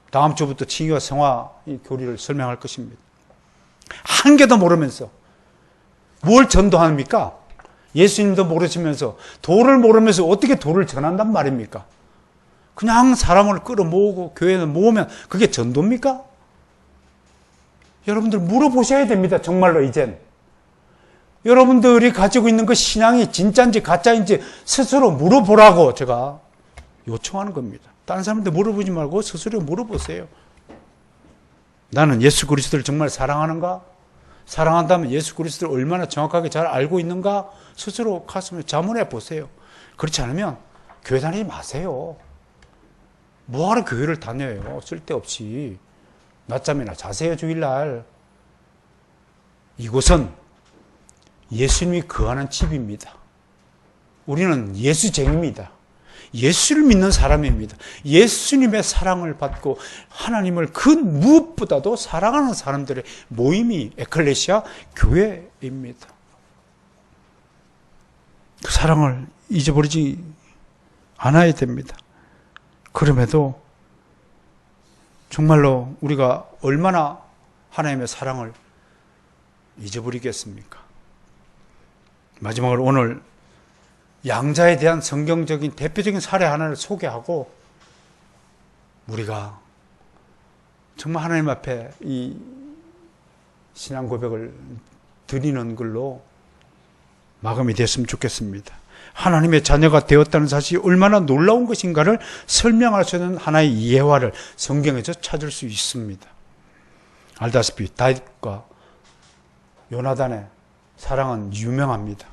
다음 주부터 칭의와 성화의 교리를 설명할 것입니다. 한 개도 모르면서 뭘 전도합니까? 예수님도 모르시면서 도를 모르면서 어떻게 도를 전한단 말입니까? 그냥 사람을 끌어모으고 교회에 모으면 그게 전도입니까? 여러분들 물어보셔야 됩니다. 정말로 이젠. 여러분들이 가지고 있는 그 신앙이 진짜인지 가짜인지 스스로 물어보라고 제가 요청하는 겁니다. 다른 사람한테 물어보지 말고 스스로 물어보세요. 나는 예수 그리스도를 정말 사랑하는가? 사랑한다면 예수 그리스도를 얼마나 정확하게 잘 알고 있는가? 스스로 가슴에 자문해 보세요. 그렇지 않으면 교회 다니지 마세요. 뭐하러 교회를 다녀요? 쓸데없이. 낮잠이나 자세요 주일날. 이곳은 예수님이 거하는 집입니다. 우리는 예수쟁입니다. 예수를 믿는 사람입니다. 예수님의 사랑을 받고 하나님을 그 무엇보다도 사랑하는 사람들의 모임이 에클레시아 교회입니다. 그 사랑을 잊어버리지 않아야 됩니다. 그럼에도 정말로 우리가 얼마나 하나님의 사랑을 잊어버리겠습니까? 마지막으로 오늘 양자에 대한 성경적인 대표적인 사례 하나를 소개하고 우리가 정말 하나님 앞에 이 신앙 고백을 드리는 걸로 마감이 됐으면 좋겠습니다. 하나님의 자녀가 되었다는 사실이 얼마나 놀라운 것인가를 설명할 수 있는 하나의 예화를 성경에서 찾을 수 있습니다. 알다시피 다윗과 요나단의 사랑은 유명합니다.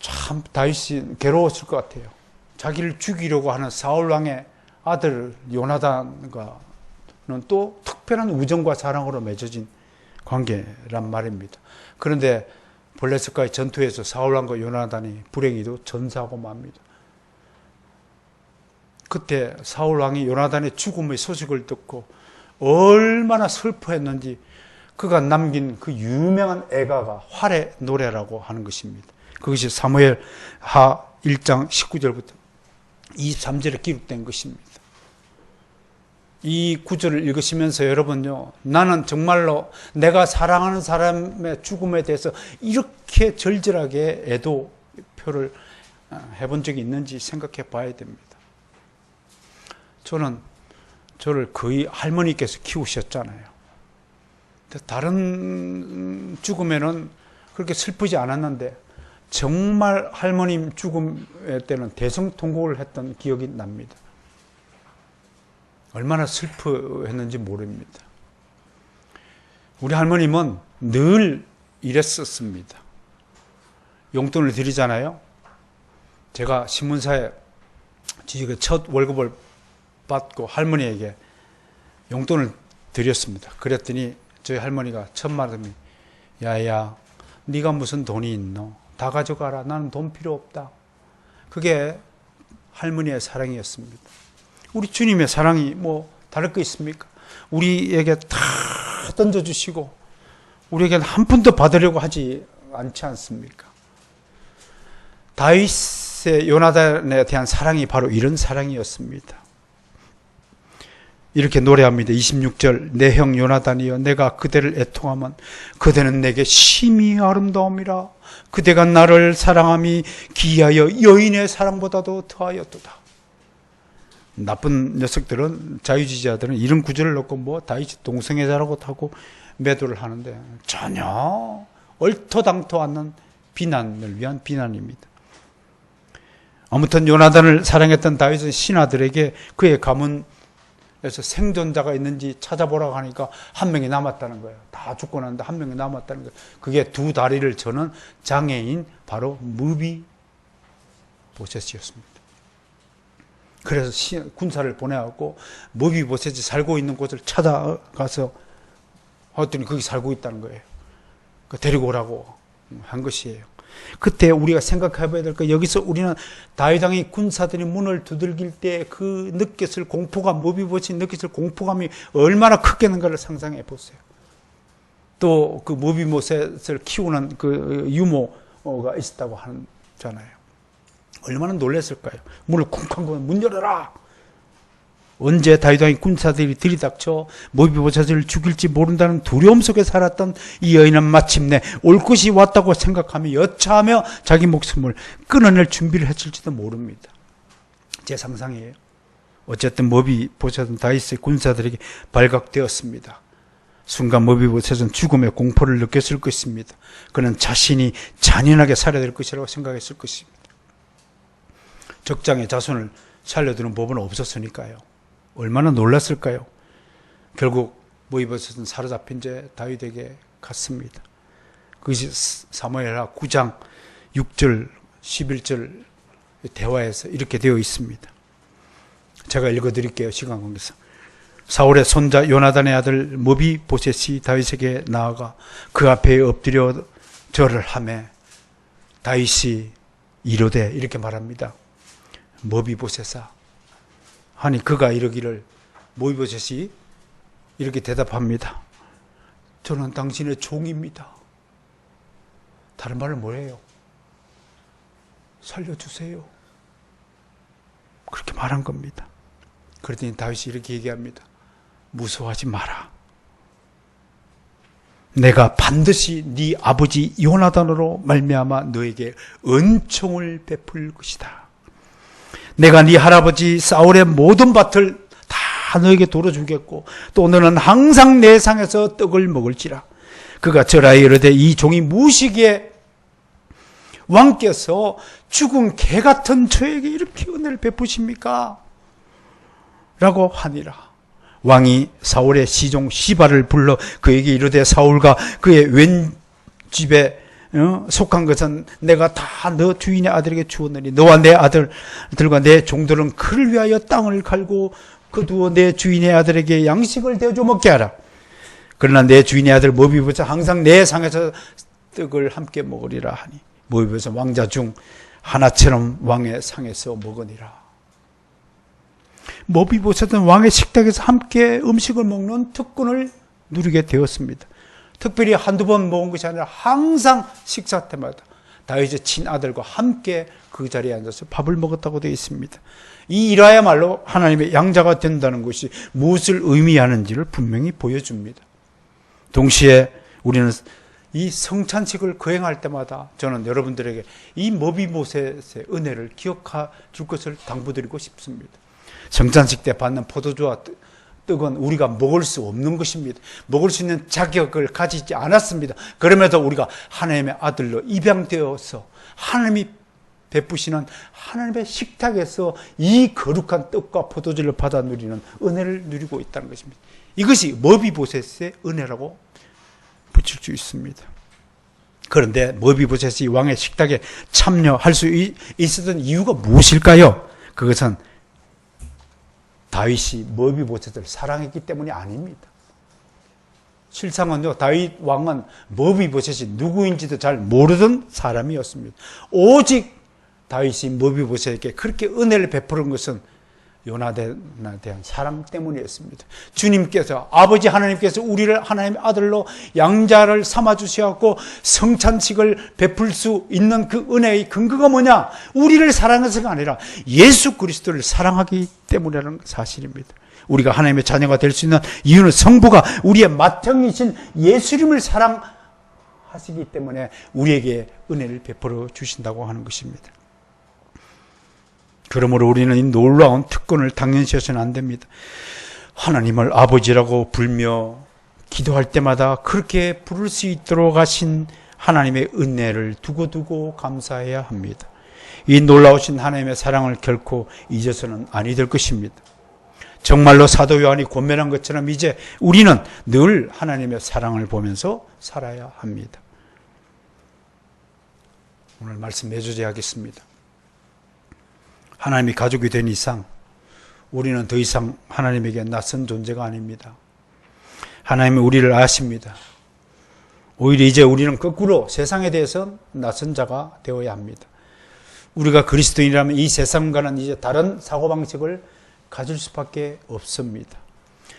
참 다윗이 괴로웠을 것 같아요. 자기를 죽이려고 하는 사울 왕의 아들 요나단과는 또 특별한 우정과 사랑으로 맺어진 관계란 말입니다. 그런데 블레셋과의 전투에서 사울 왕과 요나단이 불행히도 전사하고 맙니다. 그때 사울 왕이 요나단의 죽음의 소식을 듣고 얼마나 슬퍼했는지 그가 남긴 그 유명한 애가가 활의 노래라고 하는 것입니다. 그것이 사무엘 하 1장 19절부터 23절에 기록된 것입니다. 이 구절을 읽으시면서 여러분요, 나는 정말로 내가 사랑하는 사람의 죽음에 대해서 이렇게 절절하게 애도표를 해본 적이 있는지 생각해 봐야 됩니다. 저를 거의 할머니께서 키우셨잖아요. 다른 죽음에는 그렇게 슬프지 않았는데 정말 할머님 죽음 때는 대성통곡을 했던 기억이 납니다. 얼마나 슬퍼했는지 모릅니다. 우리 할머님은 늘 이랬었습니다. 용돈을 드리잖아요. 제가 신문사에 지금 첫 월급을 받고 할머니에게 용돈을 드렸습니다. 그랬더니 저희 할머니가 첫 말씀이 야야 네가 무슨 돈이 있노? 다 가져가라. 나는 돈 필요 없다. 그게 할머니의 사랑이었습니다. 우리 주님의 사랑이 뭐 다를 거 있습니까? 우리에게 다 던져주시고 우리에게는 한 푼도 받으려고 하지 않지 않습니까? 다윗의 요나단에 대한 사랑이 바로 이런 사랑이었습니다. 이렇게 노래합니다. 26절 내 형 요나단이여 내가 그대를 애통하면 그대는 내게 심히 아름다움이라 그대가 나를 사랑함이 기하여 여인의 사랑보다도 더하였도다. 나쁜 녀석들은 자유지지자들은 이런 구절을 넣고 뭐 다윗이 동성애자라고 하고 매도를 하는데 전혀 얼토당토 않는 비난을 위한 비난입니다. 아무튼 요나단을 사랑했던 다윗은 신하들에게 그의 가문에서 생존자가 있는지 찾아보라고 하니까 한 명이 남았다는 거예요. 다 죽고 났는데 한 명이 남았다는 거예요. 그게 두 다리를 저는 장애인 바로 무비보셋이었습니다. 그래서 군사를 보내갖고 무비보셋이 살고 있는 곳을 찾아가서 하더니 거기 살고 있다는 거예요. 데리고 오라고 한 것이에요. 그때 우리가 생각해봐야 될 거 여기서 우리는 다윗 왕의 군사들이 문을 두들길 때 그 느꼈을 공포감, 무비보셋이 느꼈을 공포감이 얼마나 크겠는가를 상상해 보세요. 또 그 무비보셋을 키우는 그 유모가 있었다고 하잖아요. 얼마나 놀랐을까요? 문을 쿵쾅 문 열어라. 언제 다윗 왕의 군사들이 들이닥쳐 무비보셋을 죽일지 모른다는 두려움 속에 살았던 이 여인은 마침내 올 것이 왔다고 생각하며 여차하며 자기 목숨을 끊어낼 준비를 했을지도 모릅니다. 제 상상이에요. 어쨌든 무비보셋은 다윗의 군사들에게 발각되었습니다. 순간 무비보셋은 죽음의 공포를 느꼈을 것입니다. 그는 자신이 잔인하게 살아야 될 것이라고 생각했을 것입니다. 적장의 자손을 살려두는 법은 없었으니까요. 얼마나 놀랐을까요? 결국 무비보셋은 사로잡힌 채 다윗에게 갔습니다. 그것이 사무엘하 9장 6절 11절 대화에서 이렇게 되어 있습니다. 제가 읽어드릴게요. 시간 관계상. 사울의 손자 요나단의 아들 무비보셋이 다윗에게 나아가 그 앞에 엎드려 절을 하매 다윗이 이르되 이렇게 말합니다. 무비보셋아 하니 그가 이러기를 무비보셋이 이렇게 대답합니다. 저는 당신의 종입니다. 다른 말은 뭐예요? 살려주세요. 그렇게 말한 겁니다. 그랬더니 다윗이 이렇게 얘기합니다. 무서워하지 마라. 내가 반드시 네 아버지 요나단으로 말미암아 너에게 은총을 베풀 것이다. 내가 네 할아버지 사울의 모든 밭을 다 다 너에게 돌어주겠고 또 너는 항상 내 상에서 떡을 먹을지라. 그가 절하여 이르되 이 종이 무엇이기에 왕께서 죽은 개 같은 저에게 이렇게 은혜를 베푸십니까? 라고 하니라. 왕이 사울의 시종 시바를 불러 그에게 이르되 사울과 그의 왼 집에 속한 것은 내가 다 너 주인의 아들에게 주었느니 너와 내 아들들과 내 종들은 그를 위하여 땅을 갈고 거두어 내 주인의 아들에게 양식을 대줘 먹게 하라. 그러나 내 주인의 아들 모비보사 항상 내 상에서 떡을 함께 먹으리라 하니 모비보사 왕자 중 하나처럼 왕의 상에서 먹으니라. 모비보사는 왕의 식탁에서 함께 음식을 먹는 특권을 누리게 되었습니다. 특별히 한두 번 먹은 것이 아니라 항상 식사 때마다 다윗의 친아들과 함께 그 자리에 앉아서 밥을 먹었다고 되어 있습니다. 이 일화야말로 하나님의 양자가 된다는 것이 무엇을 의미하는지를 분명히 보여줍니다. 동시에 우리는 이 성찬식을 거행할 때마다 저는 여러분들에게 이 모비보셋의 은혜를 기억해 줄 것을 당부드리고 싶습니다. 성찬식 때 받는 포도주와 떡은 우리가 먹을 수 없는 것입니다. 먹을 수 있는 자격을 가지지 않았습니다. 그럼에도 우리가 하나님의 아들로 입양되어서 하나님이 베푸시는 하나님의 식탁에서 이 거룩한 떡과 포도주를 받아 누리는 은혜를 누리고 있다는 것입니다. 이것이 머비보셋의 은혜라고 붙일 수 있습니다. 그런데 머비보셋이 왕의 식탁에 참여할 수 있었던 이유가 무엇일까요? 그것은 다윗이 머비보셋을 사랑했기 때문이 아닙니다. 실상은요, 다윗 왕은 머비보셋이 누구인지도 잘 모르던 사람이었습니다. 오직 다윗이 머비보셋에게 그렇게 은혜를 베푸는 것은 요나단에 대한 사랑 때문이었습니다. 주님께서, 아버지 하나님께서 우리를 하나님의 아들로 양자를 삼아주셔서 성찬식을 베풀 수 있는 그 은혜의 근거가 뭐냐? 우리를 사랑해서가 아니라 예수 그리스도를 사랑하기 때문이라는 사실입니다. 우리가 하나님의 자녀가 될 수 있는 이유는 성부가 우리의 맏형이신 예수님을 사랑하시기 때문에 우리에게 은혜를 베풀어 주신다고 하는 것입니다. 그러므로 우리는 이 놀라운 특권을 당연시해서는 안 됩니다. 하나님을 아버지라고 불며 기도할 때마다 그렇게 부를 수 있도록 하신 하나님의 은혜를 두고두고 감사해야 합니다. 이 놀라우신 하나님의 사랑을 결코 잊어서는 아니 될 것입니다. 정말로 사도 요한이 권면한 것처럼 이제 우리는 늘 하나님의 사랑을 보면서 살아야 합니다. 오늘 말씀 매주제하겠습니다. 하나님이 가족이 된 이상 우리는 더 이상 하나님에게 낯선 존재가 아닙니다. 하나님은 우리를 아십니다. 오히려 이제 우리는 거꾸로 세상에 대해서 낯선 자가 되어야 합니다. 우리가 그리스도인이라면 이 세상과는 이제 다른 사고방식을 가질 수밖에 없습니다.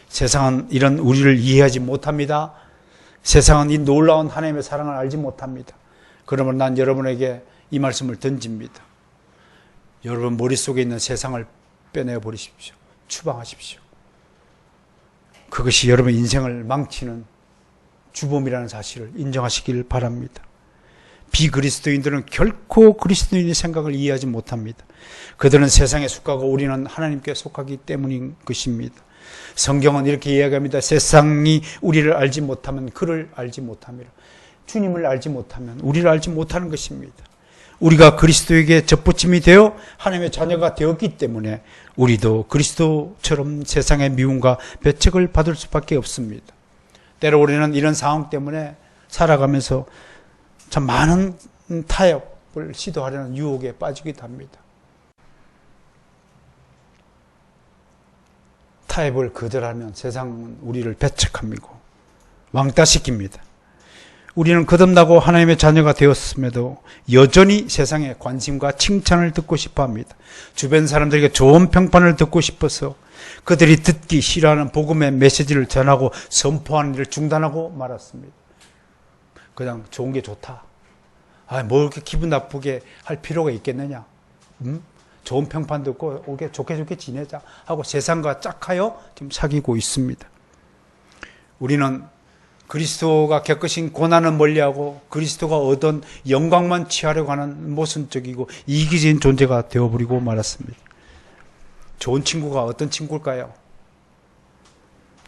세상은 이런 우리를 이해하지 못합니다. 세상은 이 놀라운 하나님의 사랑을 알지 못합니다. 그러면 난 여러분에게 이 말씀을 던집니다. 여러분 머릿속에 있는 세상을 빼내버리십시오. 추방하십시오. 그것이 여러분 인생을 망치는 주범이라는 사실을 인정하시길 바랍니다. 비그리스도인들은 결코 그리스도인의 생각을 이해하지 못합니다. 그들은 세상에 속하고 우리는 하나님께 속하기 때문인 것입니다. 성경은 이렇게 이야기합니다. 세상이 우리를 알지 못하면 그를 알지 못함이라. 주님을 알지 못하면 우리를 알지 못하는 것입니다. 우리가 그리스도에게 접붙임이 되어 하나님의 자녀가 되었기 때문에 우리도 그리스도처럼 세상의 미움과 배척을 받을 수밖에 없습니다. 때로 우리는 이런 상황 때문에 살아가면서 참 많은 타협을 시도하려는 유혹에 빠지기도 합니다. 타협을 거절하면 세상은 우리를 배척합니다. 왕따시킵니다. 우리는 거듭나고 하나님의 자녀가 되었음에도 여전히 세상의 관심과 칭찬을 듣고 싶어 합니다. 주변 사람들에게 좋은 평판을 듣고 싶어서 그들이 듣기 싫어하는 복음의 메시지를 전하고 선포하는 일을 중단하고 말았습니다. 그냥 좋은 게 좋다. 뭐 이렇게 기분 나쁘게 할 필요가 있겠느냐. 좋은 평판 듣고 오게 좋게 지내자 하고 세상과 짝하여 지금 사귀고 있습니다. 우리는 그리스도가 겪으신 고난은 멀리하고 그리스도가 얻은 영광만 취하려고 하는 모순적이고 이기적인 존재가 되어버리고 말았습니다. 좋은 친구가 어떤 친구일까요?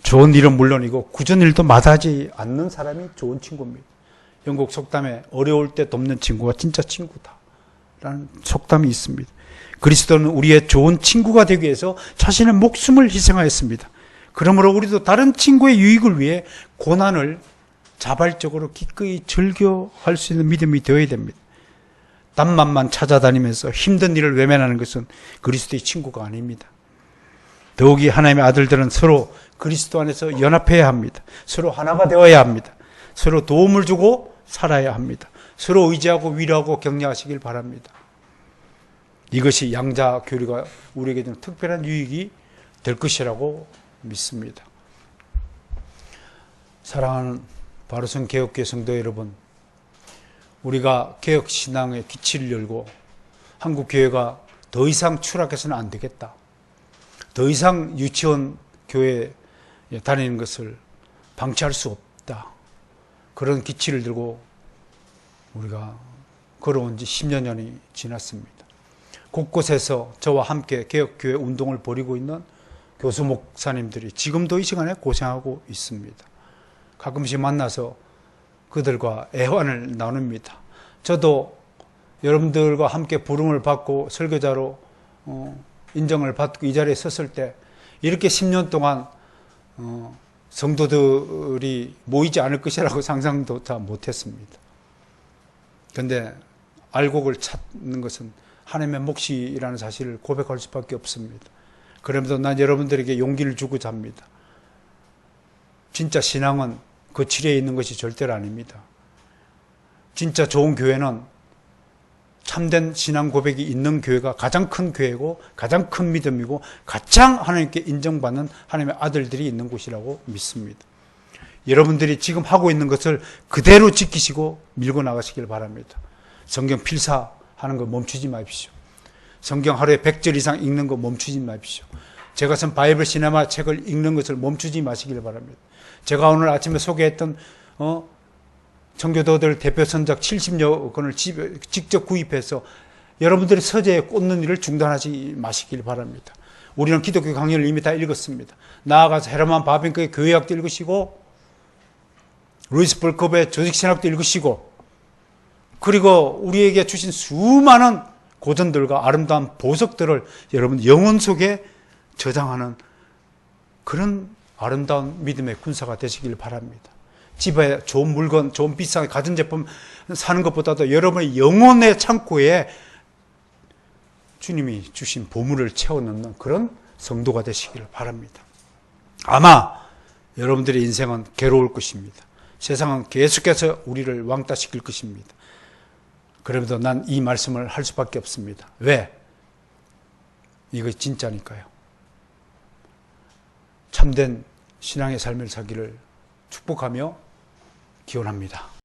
좋은 일은 물론이고 굳은 일도 마다하지 않는 사람이 좋은 친구입니다. 영국 속담에 어려울 때 돕는 친구가 진짜 친구다 라는 속담이 있습니다. 그리스도는 우리의 좋은 친구가 되기 위해서 자신의 목숨을 희생하였습니다. 그러므로 우리도 다른 친구의 유익을 위해 고난을 자발적으로 기꺼이 즐겨할 수 있는 믿음이 되어야 됩니다. 땀만만 찾아다니면서 힘든 일을 외면하는 것은 그리스도의 친구가 아닙니다. 더욱이 하나님의 아들들은 서로 그리스도 안에서 연합해야 합니다. 서로 하나가 되어야 합니다. 서로 도움을 주고 살아야 합니다. 서로 의지하고 위로하고 격려하시길 바랍니다. 이것이 양자 교류가 우리에게 좀 특별한 유익이 될 것이라고 믿습니다. 사랑하는 바로선 개혁교회 성도 여러분, 우리가 개혁신앙의 기치를 열고 한국교회가 더 이상 추락해서는 안 되겠다. 더 이상 유치원 교회에 다니는 것을 방치할 수 없다. 그런 기치를 들고 우리가 걸어온 지 10여 년이 지났습니다. 곳곳에서 저와 함께 개혁교회 운동을 벌이고 있는 교수 목사님들이 지금도 이 시간에 고생하고 있습니다. 가끔씩 만나서 그들과 애환을 나눕니다. 저도 여러분들과 함께 부름을 받고 설교자로 인정을 받고 이 자리에 섰을 때 이렇게 10년 동안 성도들이 모이지 않을 것이라고 상상도 다 못했습니다. 그런데 알곡을 찾는 것은 하나님의 몫이라는 사실을 고백할 수밖에 없습니다. 그러면서 난 여러분들에게 용기를 주고자 합니다. 진짜 신앙은 거칠에 있는 것이 절대로 아닙니다. 진짜 좋은 교회는 참된 신앙 고백이 있는 교회가 가장 큰 교회고 가장 큰 믿음이고 가장 하나님께 인정받는 하나님의 아들들이 있는 곳이라고 믿습니다. 여러분들이 지금 하고 있는 것을 그대로 지키시고 밀고 나가시길 바랍니다. 성경 필사하는 거 멈추지 마십시오. 성경 하루에 100절 이상 읽는 거 멈추지 마십시오. 제가 쓴 바이블 시네마 책을 읽는 것을 멈추지 마시길 바랍니다. 제가 오늘 아침에 소개했던 청교도들 대표 선작 70여 권을 직접 구입해서 여러분들이 서재에 꽂는 일을 중단하지 마시길 바랍니다. 우리는 기독교 강연을 이미 다 읽었습니다. 나아가서 헤르만 바빙크의 교회학도 읽으시고 루이스 볼컵의 조직신학도 읽으시고 그리고 우리에게 주신 수많은 고전들과 아름다운 보석들을 여러분 영혼 속에 저장하는 그런 아름다운 믿음의 군사가 되시길 바랍니다. 집에 좋은 물건, 좋은 비싼 가전제품 사는 것보다도 여러분의 영혼의 창고에 주님이 주신 보물을 채워넣는 그런 성도가 되시길 바랍니다. 아마 여러분들의 인생은 괴로울 것입니다. 세상은 계속해서 우리를 왕따시킬 것입니다. 그럼에도 난 이 말씀을 할 수밖에 없습니다. 왜? 이것이 진짜니까요. 참된 신앙의 삶을 살기를 축복하며 기원합니다.